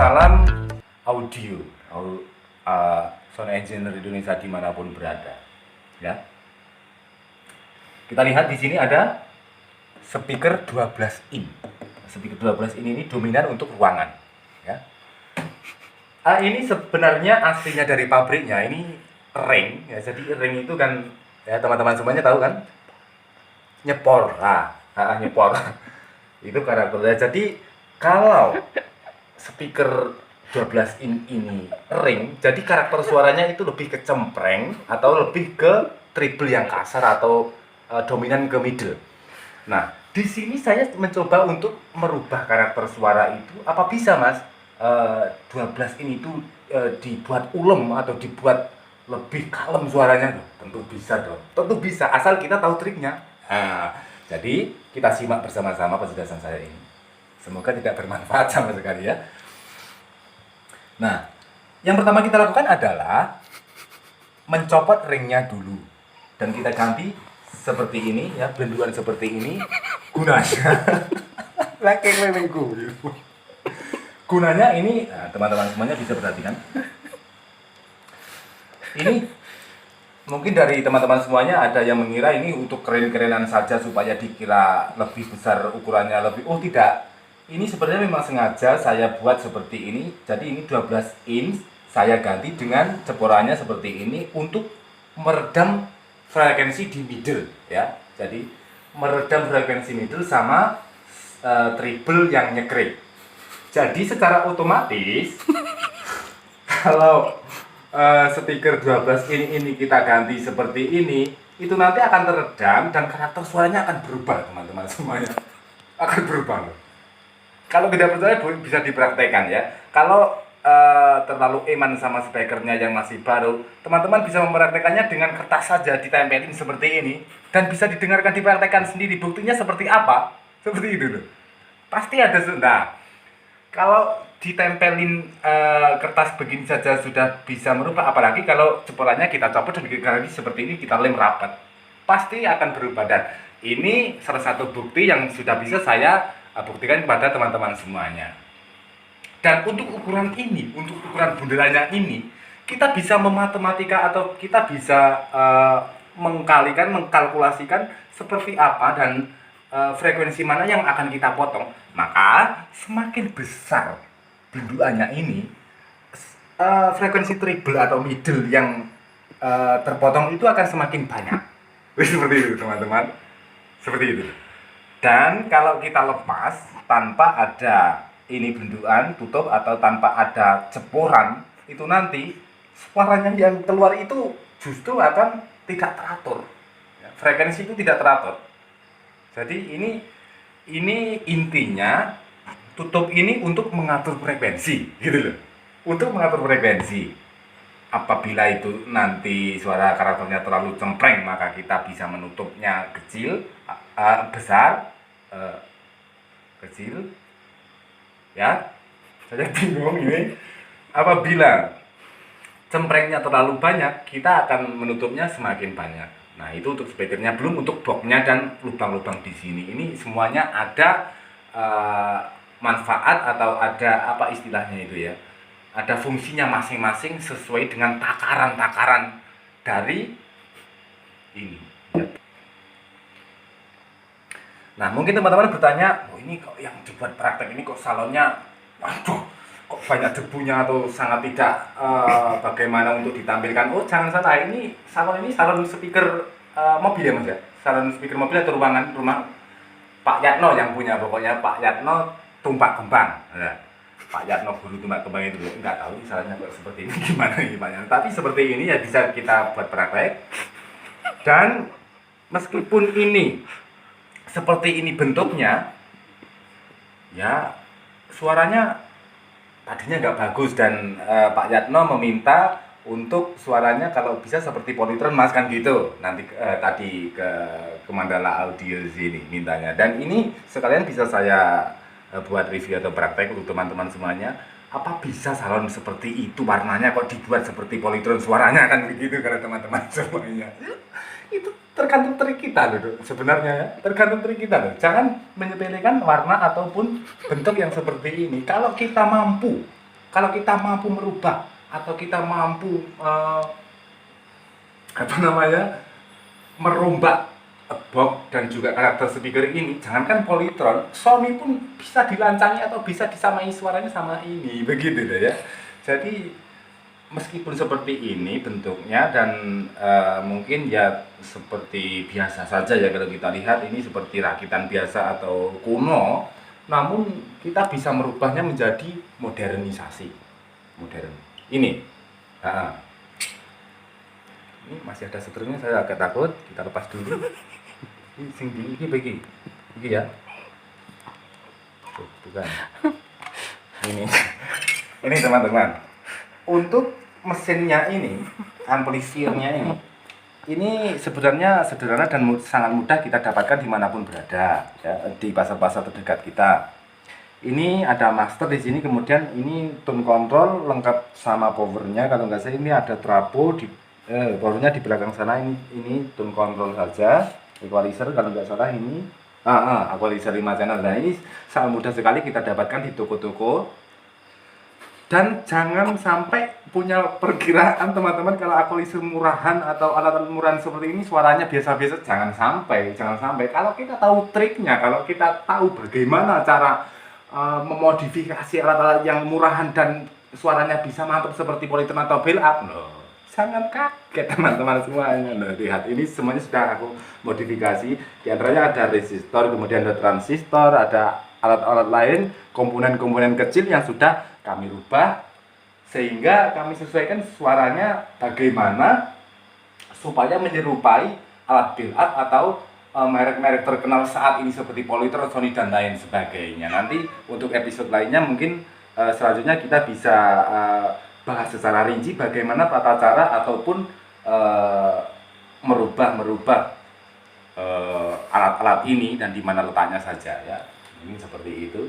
salam audio, sound engineer Indonesia dimanapun berada. Ya, kita lihat di sini ada speaker 12 in. Speaker 12 in ini dominan untuk ruangan. Ya. Ini sebenarnya aslinya dari pabriknya. Ini ring. Ya, jadi ring itu kan, ya teman-teman semuanya tahu kan? Nyepor. Nyepor. Itu karakternya. Jadi kalau speaker 12 in ini ring, jadi karakter suaranya itu lebih ke cempreng atau lebih ke treble yang kasar atau dominan ke middle. Nah, di sini saya mencoba untuk merubah karakter suara itu. Apa bisa, Mas? 12 in itu dibuat ulem atau dibuat lebih kalem suaranya? Tentu bisa dong. Tentu bisa, asal kita tahu triknya. Nah, jadi kita simak bersama-sama penjelasan saya ini. Semoga tidak bermanfaat sama sekali ya. Nah, yang pertama kita lakukan adalah mencopot ringnya dulu. Dan kita ganti seperti ini ya, benduan seperti ini. Gunanya gunanya ini, nah, teman-teman semuanya bisa perhatikan. Ini mungkin dari teman-teman semuanya ada yang mengira ini untuk keren-kerenan saja supaya dikira lebih besar ukurannya lebih. Oh tidak. Ini sebenarnya memang sengaja saya buat seperti ini. Jadi ini 12 inch saya ganti dengan ceporannya seperti ini untuk meredam frekuensi di middle ya. Jadi meredam frekuensi middle sama treble yang nyekrik. Jadi secara otomatis kalau speaker 12 ini kita ganti seperti ini, itu nanti akan teredam dan karakter suaranya akan berubah, teman-teman semuanya. Akan berubah. Kalau tidak percaya bisa dipraktekkan ya. Kalau terlalu eman sama speakernya yang masih baru, teman-teman bisa mempraktekannya dengan kertas saja ditempelin seperti ini dan bisa didengarkan dipraktekkan sendiri. Buktinya seperti apa? Seperti itu loh. Pasti ada. Nah, kalau ditempelin kertas begini saja sudah bisa merubah, apalagi kalau cepolannya kita copot dan ganti seperti ini, kita lem rapat, pasti akan berubah. Dan ini salah satu bukti yang sudah bisa saya buktikan kepada teman-teman semuanya. Dan untuk ukuran ini, untuk ukuran bundelannya ini, kita bisa mematematika atau kita bisa mengkalkulasikan seperti apa dan frekuensi mana yang akan kita potong. Maka semakin besar benduannya ini, frekuensi treble atau middle yang terpotong itu akan semakin banyak. Seperti itu teman-teman. Seperti itu. Dan kalau kita lepas tanpa ada ini benduan tutup atau tanpa ada ceporan, itu nanti suaranya yang keluar itu justru akan tidak teratur. Frekuensi itu tidak teratur. Jadi ini intinya tutup ini untuk mengatur frekuensi, gitu loh. Untuk mengatur frekuensi. Apabila itu nanti suara karakternya terlalu cempreng, maka kita bisa menutupnya kecil, besar, kecil. Ya, saya bingung ini. Apabila cemprengnya terlalu banyak, kita akan menutupnya semakin banyak. Nah, itu untuk speakernya, belum untuk boxnya dan lubang-lubang di sini. Ini semuanya ada manfaat atau ada apa istilahnya itu ya. Ada fungsinya masing-masing sesuai dengan takaran-takaran dari ini. Nah, mungkin teman-teman bertanya, oh ini kok yang dibuat praktek ini kok salonnya, waduh, kok banyak debunya atau sangat tidak bagaimana untuk ditampilkan. Oh jangan salah, ini salon speaker mobil ya Mas ya, salon speaker mobil atau rumah Pak Yatno yang punya, pokoknya Pak Yatno Tumpak Kembang. Nah, Pak Yatno guru Tumpak Kembang itu nggak tahu salonnya kok seperti ini gimana ini Pak Yatno. Tapi seperti ini ya bisa kita buat praktek. Dan meskipun ini seperti ini bentuknya, ya suaranya tadinya nggak bagus dan Pak Yatno meminta untuk suaranya kalau bisa seperti Polytron Mas kan gitu. Nanti tadi ke Mandala Audio sini mintanya. Dan ini sekalian bisa saya buat review atau praktek untuk teman-teman semuanya. Apa bisa salon seperti itu warnanya kok dibuat seperti Polytron suaranya kan begitu kalau teman-teman semuanya. Itu tergantung trik kita loh sebenarnya ya. Tergantung trik kita loh. Jangan menyepelekan warna ataupun bentuk yang seperti ini. Kalau kita mampu Kalau kita mampu merubah atau kita mampu merombak box dan juga karakter speaker ini, jangankan Polytron, Sony pun bisa dilancangi atau bisa disamai suaranya sama ini, begitu ya. Jadi meskipun seperti ini bentuknya dan mungkin ya seperti biasa saja ya, kalau kita lihat ini seperti rakitan biasa atau kuno, namun kita bisa merubahnya menjadi modernisasi, modern. Ini ini masih ada setrumnya, saya agak takut, kita lepas dulu. Ini bagi ya, bukan ini teman-teman, untuk mesinnya ini, amplifiernya ini sebenarnya sederhana dan sangat mudah kita dapatkan dimanapun berada ya, di pasar-pasar terdekat kita. Ini ada master di sini, kemudian ini tone control lengkap sama powernya. Kalau nggak salah ini ada trafo di powernya di belakang sana. Ini tone control saja. Equalizer kalau nggak salah ini equalizer 5 channel. Nah, ini sangat mudah sekali kita dapatkan di toko-toko. Dan jangan sampai punya perkiraan teman-teman kalau equalizer murahan atau alat murahan seperti ini suaranya biasa-biasa. Jangan sampai kalau kita tahu triknya, kalau kita tahu bagaimana cara memodifikasi alat-alat yang murahan dan suaranya bisa mantap seperti Polytron atau Build Up, jangan kaget teman-teman semuanya. Lihat, ini semuanya sudah aku modifikasi. Di antaranya ada resistor, kemudian ada transistor, ada alat-alat lain, komponen-komponen kecil yang sudah kami rubah sehingga kami sesuaikan suaranya bagaimana supaya menyerupai alat build up atau merek-merek terkenal saat ini seperti Polytron, Sony dan lain sebagainya. Nanti untuk episode lainnya mungkin selanjutnya kita bisa bahas secara rinci bagaimana tata cara ataupun merubah alat-alat ini dan di mana letaknya saja ya. Ini seperti itu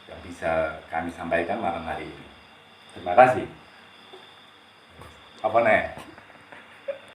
yang bisa kami sampaikan malam hari ini. Terima kasih. Apa nih?